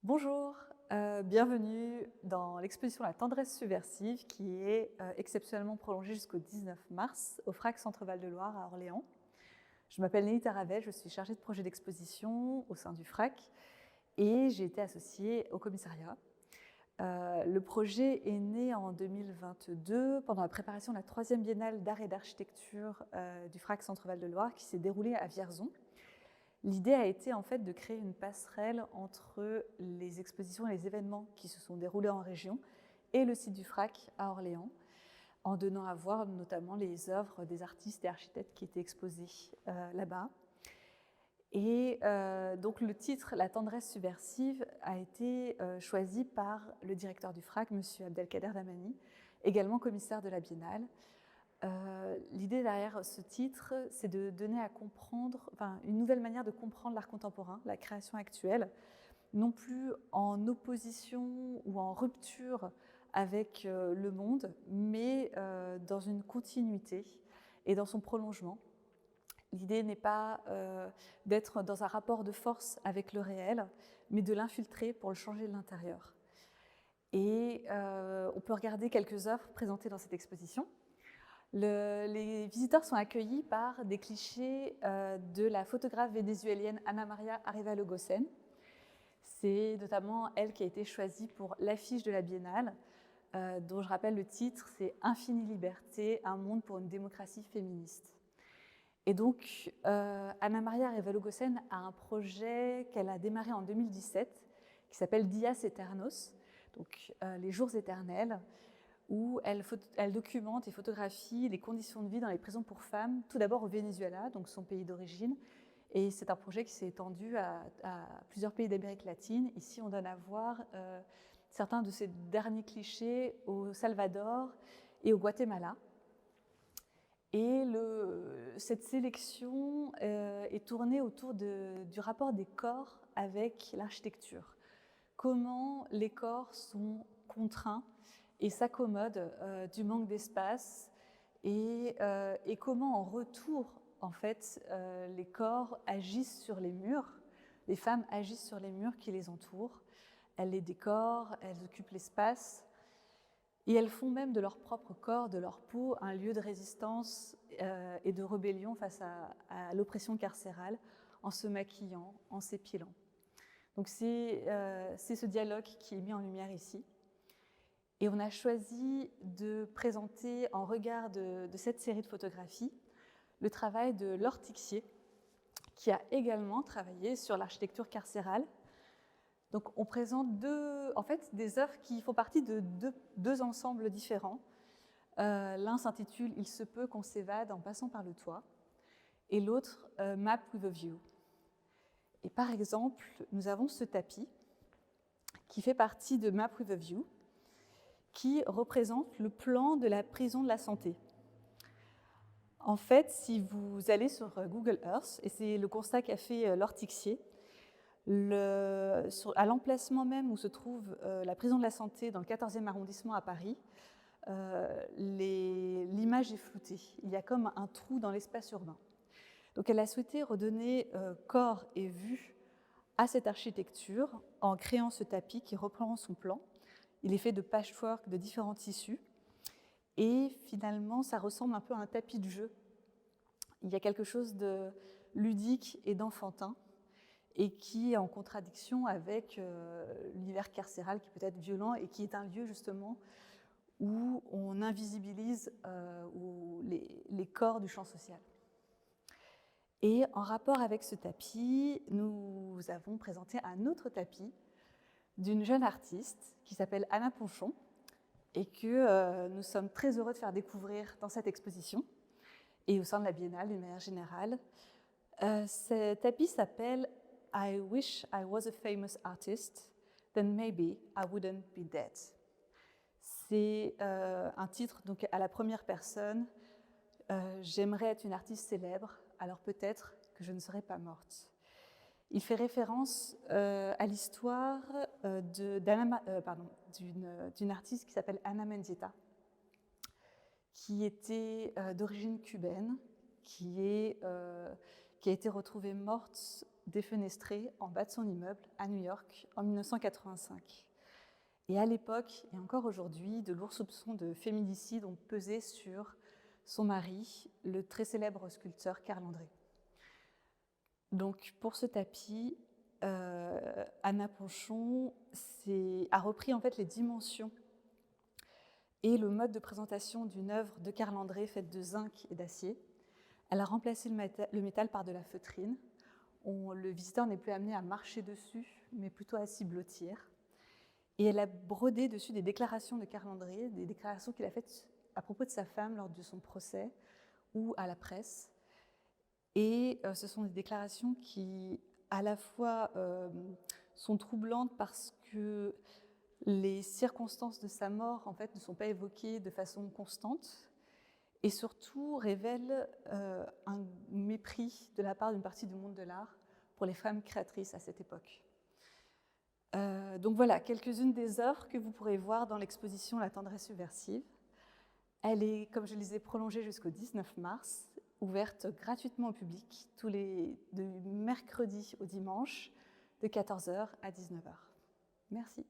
Bonjour, bienvenue dans l'exposition La tendresse subversive qui est exceptionnellement prolongée jusqu'au 19 mars au FRAC Centre-Val de Loire à Orléans. Je m'appelle Nelly Taravel, je suis chargée de projet d'exposition au sein du FRAC et j'ai été associée au commissariat. Le projet est né en 2022 pendant la préparation de la 3e biennale d'art et d'architecture du FRAC Centre-Val de Loire qui s'est déroulée à Vierzon. L'idée a été en fait de créer une passerelle entre les expositions et les événements qui se sont déroulés en région et le site du FRAC à Orléans, en donnant à voir notamment les œuvres des artistes et architectes qui étaient exposés là-bas. Et donc le titre « La tendresse subversive » a été choisi par le directeur du FRAC, M. Abdelkader Damani, également commissaire de la Biennale. L'idée derrière ce titre, c'est de donner à comprendre, une nouvelle manière de comprendre l'art contemporain, la création actuelle, non plus en opposition ou en rupture avec le monde, mais dans une continuité et dans son prolongement. L'idée n'est pas d'être dans un rapport de force avec le réel, mais de l'infiltrer pour le changer de l'intérieur. Et on peut regarder quelques œuvres présentées dans cette exposition. Les visiteurs sont accueillis par des clichés de la photographe vénézuélienne Ana María Arévalo-Gosen. C'est notamment elle qui a été choisie pour l'affiche de la Biennale, dont je rappelle le titre, c'est « Infinie liberté, un monde pour une démocratie féministe ». Et donc, Ana María Arévalo-Gosen a un projet qu'elle a démarré en 2017, qui s'appelle Días Eternos, donc les jours éternels, où elle documente et photographie les conditions de vie dans les prisons pour femmes, tout d'abord au Venezuela, donc son pays d'origine, et c'est un projet qui s'est étendu à plusieurs pays d'Amérique latine. Ici, on donne à voir certains de ces derniers clichés au Salvador et au Guatemala. Et cette sélection est tournée autour du rapport des corps avec l'architecture. Comment les corps sont contraints et s'accommodent du manque d'espace et comment en retour, en fait, les corps agissent sur les murs, les femmes agissent sur les murs qui les entourent. Elles les décorent, elles occupent l'espace et elles font même de leur propre corps, de leur peau, un lieu de résistance et de rébellion face à l'oppression carcérale en se maquillant, en s'épilant. Donc c'est ce dialogue qui est mis en lumière ici. Et on a choisi de présenter en regard de cette série de photographies le travail de Laure Tixier, qui a également travaillé sur l'architecture carcérale. Donc on présente des œuvres qui font partie de deux ensembles différents. L'un s'intitule « Il se peut qu'on s'évade en passant par le toit » et l'autre « Map with a View ». Et par exemple, nous avons ce tapis qui fait partie de Map with a View, qui représente le plan de la prison de la Santé. En fait, si vous allez sur Google Earth, et c'est le constat qu'a fait Laure Tixier, à l'emplacement même où se trouve la prison de la Santé dans le 14e arrondissement à Paris, l'image est floutée. Il y a comme un trou dans l'espace urbain. Donc elle a souhaité redonner corps et vue à cette architecture en créant ce tapis qui reprend son plan. Il est fait de patchwork de différents tissus et finalement ça ressemble un peu à un tapis de jeu. Il y a quelque chose de ludique et d'enfantin et qui est en contradiction avec l'univers carcéral qui peut être violent et qui est un lieu justement où on invisibilise les corps du champ social. Et en rapport avec ce tapis, nous avons présenté un autre tapis d'une jeune artiste qui s'appelle Anna Ponchon et que nous sommes très heureux de faire découvrir dans cette exposition et au sein de la Biennale d'une manière générale. Ce tapis s'appelle « I wish I was a famous artist, then maybe I wouldn't be dead ». C'est un titre donc, à la première personne. J'aimerais être une artiste célèbre, alors peut-être que je ne serais pas morte. Il fait référence à l'histoire d'une artiste qui s'appelle Ana Mendieta, qui était d'origine cubaine, qui a été retrouvée morte défenestrée en bas de son immeuble à New York en 1985. Et à l'époque, et encore aujourd'hui, de lourds soupçons de féminicide ont pesé sur son mari, le très célèbre sculpteur Carl André. Donc pour ce tapis, Anna Panchon a repris en fait les dimensions et le mode de présentation d'une œuvre de Carl André faite de zinc et d'acier. Elle a remplacé le métal par de la feutrine. Le visiteur n'est plus amené à marcher dessus, mais plutôt à s'y blottir. Et elle a brodé dessus des déclarations de Carl André, des déclarations qu'il a faites à propos de sa femme lors de son procès ou à la presse. Et ce sont des déclarations qui, à la fois, sont troublantes parce que les circonstances de sa mort, en fait, ne sont pas évoquées de façon constante, et surtout révèlent un mépris de la part d'une partie du monde de l'art pour les femmes créatrices à cette époque. Donc voilà, quelques-unes des œuvres que vous pourrez voir dans l'exposition La tendresse subversive. Elle est, comme je le disais, prolongée jusqu'au 19 mars, ouverte gratuitement au public, de mercredi au dimanche, de 14h à 19h. Merci.